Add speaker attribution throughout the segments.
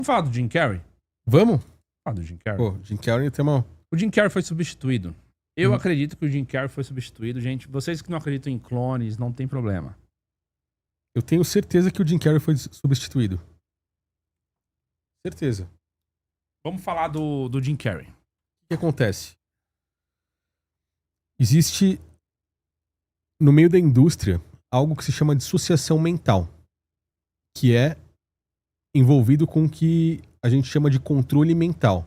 Speaker 1: Vamos falar do Jim Carrey?
Speaker 2: Vamos?
Speaker 1: Falar do Jim Carrey.
Speaker 2: Pô, Jim Carrey tem uma...
Speaker 1: O Jim Carrey foi substituído. Eu acredito que o Jim Carrey foi substituído. Gente, vocês que não acreditam em clones, não tem problema.
Speaker 2: Eu tenho certeza que o Jim Carrey foi substituído. Certeza.
Speaker 1: Vamos falar do Jim Carrey.
Speaker 2: O que acontece? Existe, no meio da indústria, algo que se chama dissociação mental, que é envolvido com o que a gente chama de controle mental.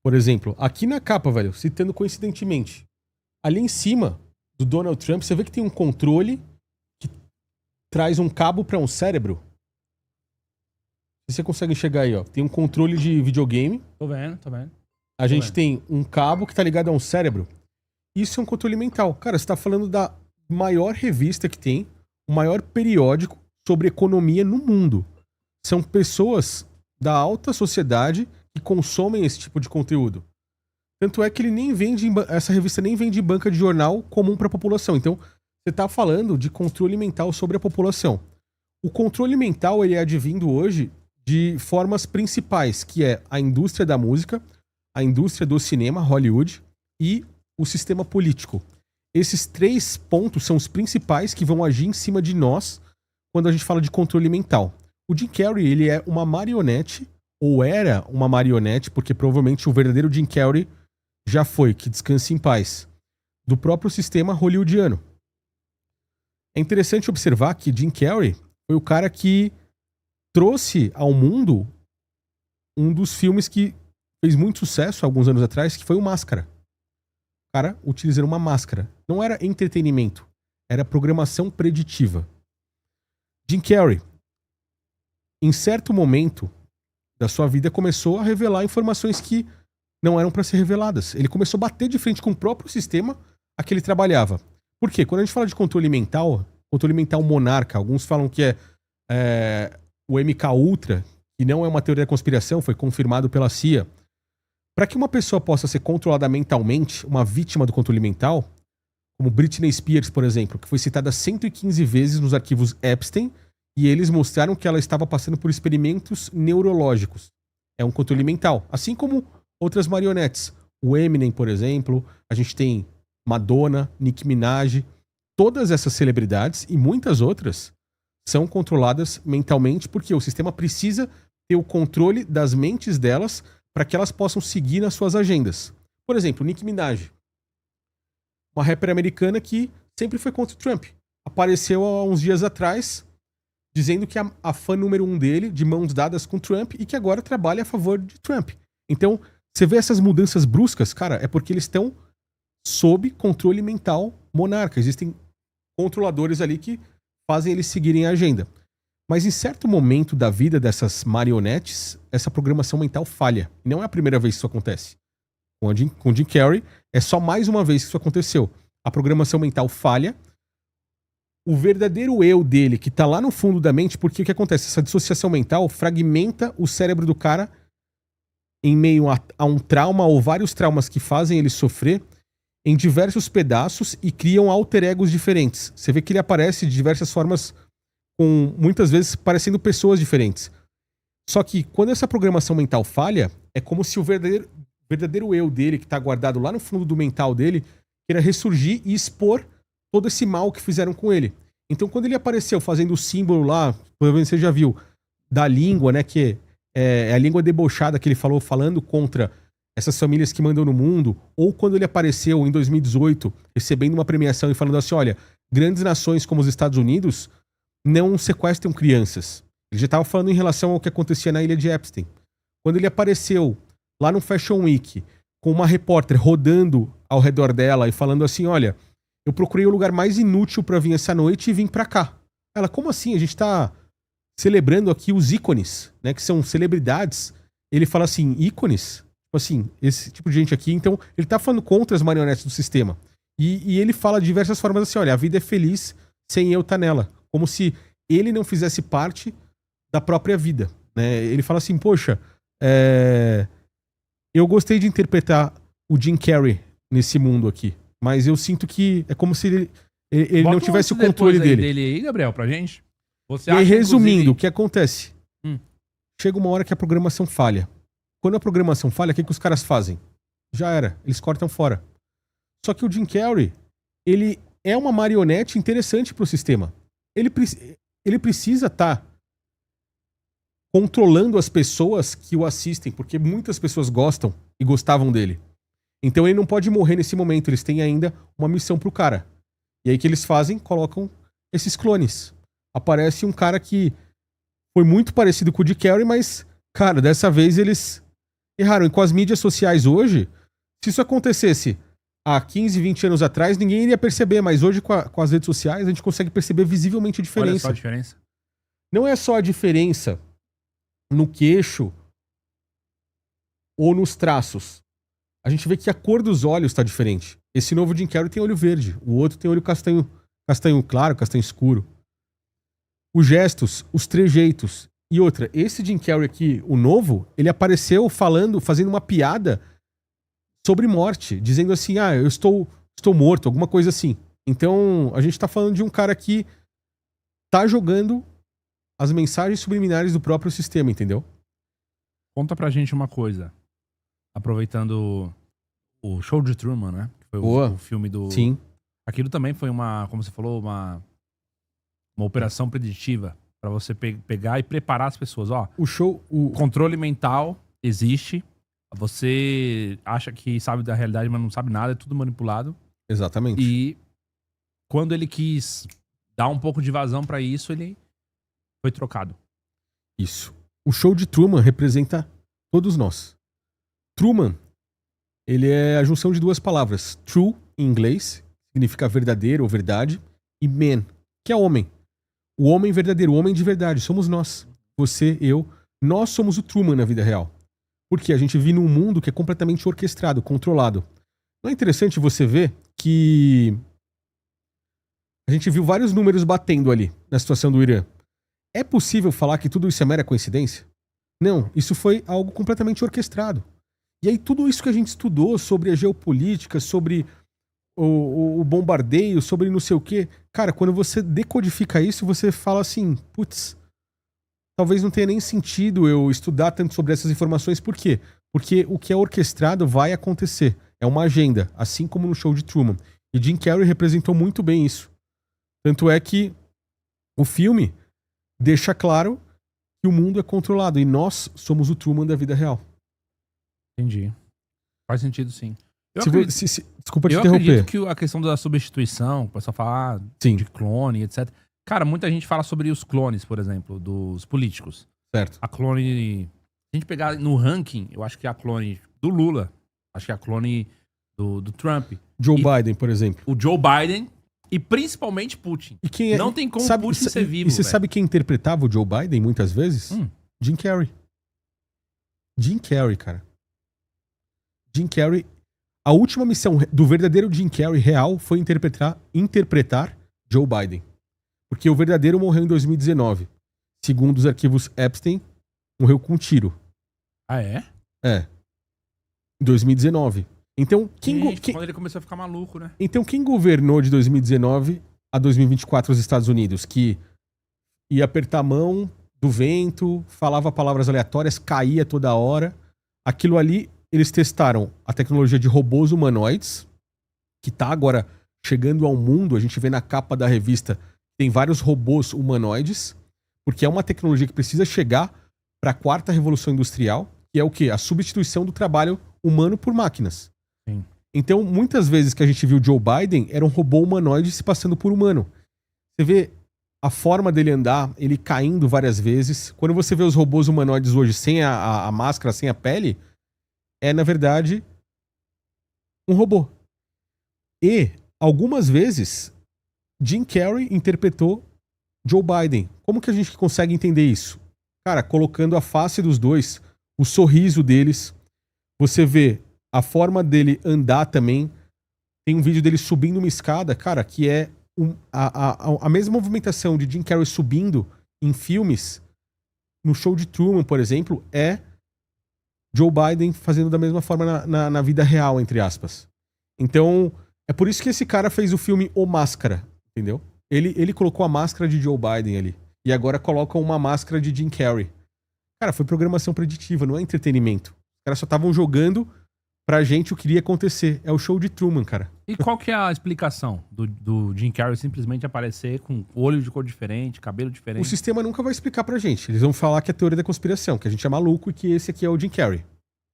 Speaker 2: Por exemplo, aqui na capa, velho, citando coincidentemente, ali em cima do Donald Trump, você vê que tem um controle que traz um cabo para um cérebro. Você consegue enxergar aí, ó. Tem um controle de videogame.
Speaker 1: Tô vendo.
Speaker 2: A gente tem um cabo que tá ligado a um cérebro. Isso é um controle mental. Cara, você tá falando da maior revista que tem, o maior periódico sobre economia no mundo. São pessoas da alta sociedade que consomem esse tipo de conteúdo. Tanto é que ele nem vende, essa revista nem vende em banca de jornal comum para a população. Então, você tá falando de controle mental sobre a população. O controle mental ele é advindo hoje de formas principais, que é a indústria da música, a indústria do cinema, Hollywood, e o sistema político. Esses 3 pontos são os principais que vão agir em cima de nós quando a gente fala de controle mental. O Jim Carrey, ele é uma marionete, ou era uma marionete, porque provavelmente o verdadeiro Jim Carrey já foi, que descanse em paz, do próprio sistema hollywoodiano. É interessante observar que Jim Carrey foi o cara que trouxe ao mundo um dos filmes que fez muito sucesso há alguns anos atrás, que foi o Máscara. O cara utilizando uma máscara. Não era entretenimento, era programação preditiva. Jim Carrey, em certo momento da sua vida, começou a revelar informações que não eram para ser reveladas. Ele começou a bater de frente com o próprio sistema a que ele trabalhava. Por quê? Quando a gente fala de controle mental monarca, alguns falam que é o MK-Ultra, que não é uma teoria da conspiração, foi confirmado pela CIA. Para que uma pessoa possa ser controlada mentalmente, uma vítima do controle mental, como Britney Spears, por exemplo, que foi citada 115 vezes nos arquivos Epstein, e eles mostraram que ela estava passando por experimentos neurológicos. É um controle mental. Assim como outras marionetes. O Eminem, por exemplo, a gente tem Madonna, Nicki Minaj, todas essas celebridades e muitas outras são controladas mentalmente porque o sistema precisa ter o controle das mentes delas para que elas possam seguir nas suas agendas. Por exemplo, Nicki Minaj, uma rapper americana que sempre foi contra o Trump. Apareceu há uns dias atrás dizendo que é a fã número 1 dele, de mãos dadas com Trump, e que agora trabalha a favor de Trump. Então, você vê essas mudanças bruscas, cara, é porque eles estão sob controle mental monarca. Existem controladores ali que fazem eles seguirem a agenda. Mas em certo momento da vida dessas marionetes, essa programação mental falha. E não é a primeira vez que isso acontece. Com Jim Carrey, é só mais uma vez que isso aconteceu. A programação mental falha. O verdadeiro eu dele, que tá lá no fundo da mente, porque o que acontece? Essa dissociação mental fragmenta o cérebro do cara em meio a um trauma ou vários traumas que fazem ele sofrer em diversos pedaços e criam alter egos diferentes. Você vê que ele aparece de diversas formas, com muitas vezes parecendo pessoas diferentes. Só que quando essa programação mental falha, é como se o verdadeiro eu dele, que está guardado lá no fundo do mental dele, queira ressurgir e expor todo esse mal que fizeram com ele. Então quando ele apareceu fazendo o símbolo lá, provavelmente você já viu, da língua, né, que é a língua debochada que ele falou, falando contra essas famílias que mandam no mundo, ou quando ele apareceu em 2018, recebendo uma premiação e falando assim, olha, grandes nações como os Estados Unidos não sequestram crianças. Ele já estava falando em relação ao que acontecia na ilha de Epstein. Quando ele apareceu lá no Fashion Week, com uma repórter rodando ao redor dela e falando assim, olha, eu procurei o lugar mais inútil para vir essa noite e vim para cá. Ela, como assim? A gente tá celebrando aqui os ícones, né, que são celebridades. Ele fala assim, ícones? Tipo assim, esse tipo de gente aqui. Então, ele tá falando contra as marionetes do sistema. E ele fala de diversas formas assim, olha, a vida é feliz sem eu estar nela. Como se ele não fizesse parte da própria vida, né? Ele fala assim, poxa, eu gostei de interpretar o Jim Carrey nesse mundo aqui, mas eu sinto que é como se ele não tivesse o controle dele.
Speaker 1: Aí, Gabriel, pra gente. Você
Speaker 2: e aí,
Speaker 1: acha,
Speaker 2: resumindo,
Speaker 1: inclusive...
Speaker 2: o que acontece? chega uma hora que a programação falha. Quando a programação falha, o que os caras fazem? Já era, eles cortam fora. Só que o Jim Carrey, ele é uma marionete interessante pro sistema. Ele precisa estar controlando as pessoas que o assistem, porque muitas pessoas gostam e gostavam dele. Então ele não pode morrer nesse momento, eles têm ainda uma missão pro cara. E aí o que eles fazem? Colocam esses clones. Aparece um cara que foi muito parecido com o Jim Carrey, mas, cara, dessa vez eles erraram. E com as mídias sociais hoje, se isso acontecesse há 15, 20 anos atrás, ninguém iria perceber, mas hoje com as redes sociais a gente consegue perceber visivelmente a diferença.
Speaker 1: Olha só a diferença.
Speaker 2: Não é só a diferença no queixo ou nos traços. A gente vê que a cor dos olhos tá diferente. Esse novo Jim Carrey tem olho verde, o outro tem olho castanho claro, castanho escuro. Os gestos, os trejeitos. E outra, esse Jim Carrey aqui, o novo, ele apareceu fazendo uma piada sobre morte, dizendo assim, eu estou morto, alguma coisa assim. Então, a gente tá falando de um cara que tá jogando as mensagens subliminares do próprio sistema, entendeu?
Speaker 1: Conta pra gente uma coisa. Aproveitando o Show de Truman, né? Que foi o filme do...
Speaker 2: Sim.
Speaker 1: Aquilo também foi como você falou, uma operação preditiva pra você pegar e preparar as pessoas. Ó, o controle mental existe. Você acha que sabe da realidade, mas não sabe nada. É tudo manipulado.
Speaker 2: Exatamente.
Speaker 1: E quando ele quis dar um pouco de vazão pra isso, ele foi trocado.
Speaker 2: Isso. O Show de Truman representa todos nós. Truman, ele é a junção de duas palavras. True, em inglês, significa verdadeiro ou verdade, e man, que é homem. O homem verdadeiro, o homem de verdade, somos nós. Você, eu. Nós somos o Truman na vida real. Porque a gente vive num mundo que é completamente orquestrado, controlado. Não é interessante você ver que a gente viu vários números batendo ali na situação do Irã. É possível falar que tudo isso é mera coincidência? Não, isso foi algo completamente orquestrado. E aí tudo isso que a gente estudou sobre a geopolítica, sobre o bombardeio, sobre não sei o quê, cara, quando você decodifica isso, você fala assim, putz, talvez não tenha nem sentido eu estudar tanto sobre essas informações. Por quê? Porque o que é orquestrado vai acontecer. É uma agenda, assim como no Show de Truman. E Jim Carrey representou muito bem isso. Tanto é que o filme deixa claro que o mundo é controlado e nós somos o Truman da vida real.
Speaker 1: Entendi. Faz sentido, sim.
Speaker 2: Desculpa te
Speaker 1: interromper. Eu acredito que a questão da substituição, o pessoal fala de clone, etc. Cara, muita gente fala sobre os clones, por exemplo, dos políticos.
Speaker 2: Certo.
Speaker 1: A clone... Se a gente pegar no ranking, eu acho que é a clone do Lula, acho que é a clone do Trump.
Speaker 2: Joe Biden, por exemplo.
Speaker 1: O Joe Biden e principalmente Putin.
Speaker 2: E quem
Speaker 1: não tem como Putin ser vivo,
Speaker 2: E você sabe quem interpretava o Joe Biden muitas vezes? Jim Carrey. Jim Carrey, cara. Jim Carrey... A última missão do verdadeiro Jim Carrey real foi interpretar Joe Biden. Porque o verdadeiro morreu em 2019. Segundo os arquivos Epstein, morreu com um tiro.
Speaker 1: Ah, é?
Speaker 2: É. Em 2019. Então,
Speaker 1: quando ele começou a ficar maluco, né?
Speaker 2: Então, quem governou de 2019 a 2024 os Estados Unidos? Que ia apertar a mão do vento, falava palavras aleatórias, caía toda hora. Aquilo ali, eles testaram a tecnologia de robôs humanoides, que tá agora chegando ao mundo. A gente vê na capa da revista, tem vários robôs humanoides, porque é uma tecnologia que precisa chegar para a quarta revolução industrial, que é o quê? A substituição do trabalho humano por máquinas.
Speaker 1: Sim.
Speaker 2: Então, muitas vezes que a gente viu Joe Biden, era um robô humanoide se passando por humano. Você vê a forma dele andar, ele caindo várias vezes. Quando você vê os robôs humanoides hoje sem a máscara, sem a pele, é, na verdade, um robô. E, algumas vezes, Jim Carrey interpretou Joe Biden. Como que a gente consegue entender isso? Cara, colocando a face dos dois, o sorriso deles, você vê a forma dele andar também. Tem um vídeo dele subindo uma escada, cara, que é a mesma movimentação de Jim Carrey subindo em filmes. No Show de Truman, por exemplo, é Joe Biden fazendo da mesma forma na vida real, entre aspas. Então, é por isso que esse cara fez o filme O Máscara, entendeu? Ele colocou a máscara de Joe Biden ali. E agora colocam uma máscara de Jim Carrey. Cara, foi programação preditiva, não é entretenimento. Os caras só estavam jogando pra gente o que iria acontecer. É o show de Truman, cara.
Speaker 1: E qual que é a explicação do Jim Carrey simplesmente aparecer com olho de cor diferente, cabelo
Speaker 2: O
Speaker 1: diferente?
Speaker 2: sistema nunca vai explicar pra gente. Eles vão falar que é teoria da conspiração, que a gente é maluco e que esse aqui é o Jim Carrey.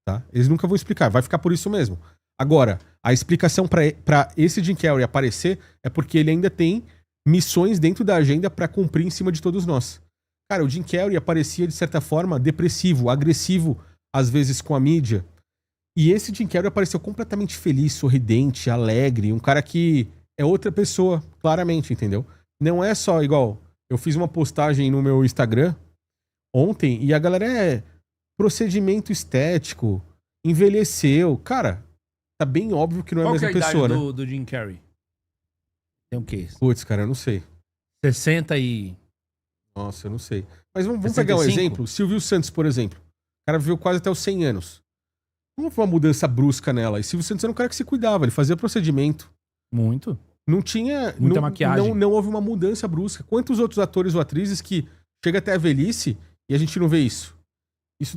Speaker 2: Tá? Eles nunca vão explicar, vai ficar por isso mesmo. Agora, a explicação pra esse Jim Carrey aparecer é porque ele ainda tem missões dentro da agenda pra cumprir em cima de todos nós. Cara, o Jim Carrey aparecia, de certa forma, depressivo, agressivo, às vezes com a mídia. E esse Jim Carrey apareceu completamente feliz, sorridente, alegre, um cara que é outra pessoa, claramente, entendeu? Não é só igual... Eu fiz uma postagem no meu Instagram ontem e a galera procedimento estético, envelheceu. Cara, tá bem óbvio que não é
Speaker 1: Qual
Speaker 2: a mesma
Speaker 1: que é a
Speaker 2: pessoa,
Speaker 1: idade
Speaker 2: né?
Speaker 1: do Jim Carrey? Tem o quê?
Speaker 2: Putz, cara, eu não sei.
Speaker 1: 60 e...
Speaker 2: Nossa, eu não sei. Mas vamos
Speaker 1: 65?
Speaker 2: pegar um exemplo. Silvio Santos, por exemplo. O cara viveu quase até os 100 anos. Não foi uma mudança brusca nela. E Silvio Santos era um cara que se cuidava, ele fazia procedimento.
Speaker 1: Muito.
Speaker 2: Não tinha...
Speaker 1: Muita maquiagem.
Speaker 2: Não houve uma mudança brusca. Quantos outros atores ou atrizes que chega até a velhice e a gente não vê isso? Isso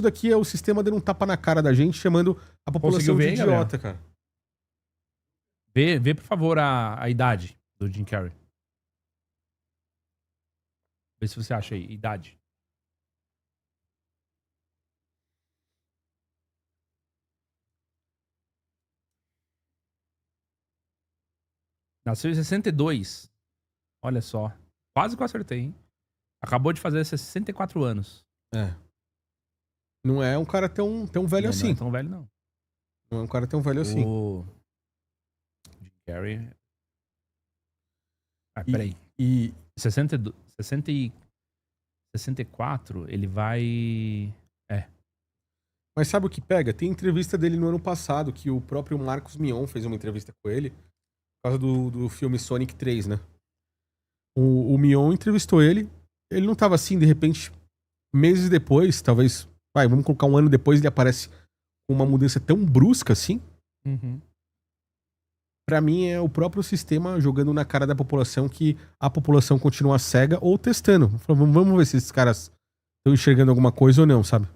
Speaker 2: daqui é o sistema dando um tapa na cara da gente, chamando a população de idiota, cara.
Speaker 1: Vê, por favor, a idade do Jim Carrey. Vê se você acha aí, idade. Nasceu em 62. Olha só. Quase que eu acertei, hein? Acabou de fazer 64 anos.
Speaker 2: É. Não é um cara tão velho assim.
Speaker 1: Não é tão velho, não.
Speaker 2: Não é um cara tão velho assim.
Speaker 1: O Jim Carrey... Ah, peraí.
Speaker 2: E
Speaker 1: 64, ele vai...
Speaker 2: Mas sabe o que pega? Tem entrevista dele no ano passado, que o próprio Marcos Mion fez uma entrevista com ele, por causa do filme Sonic 3, né? O Mion entrevistou ele, ele não tava assim, de repente, meses depois, talvez, vamos colocar um ano depois, ele aparece com uma mudança tão brusca assim.
Speaker 1: Uhum.
Speaker 2: Pra mim é o próprio sistema jogando na cara da população que a população continua cega ou testando. Vamos ver se esses caras estão enxergando alguma coisa ou não, sabe?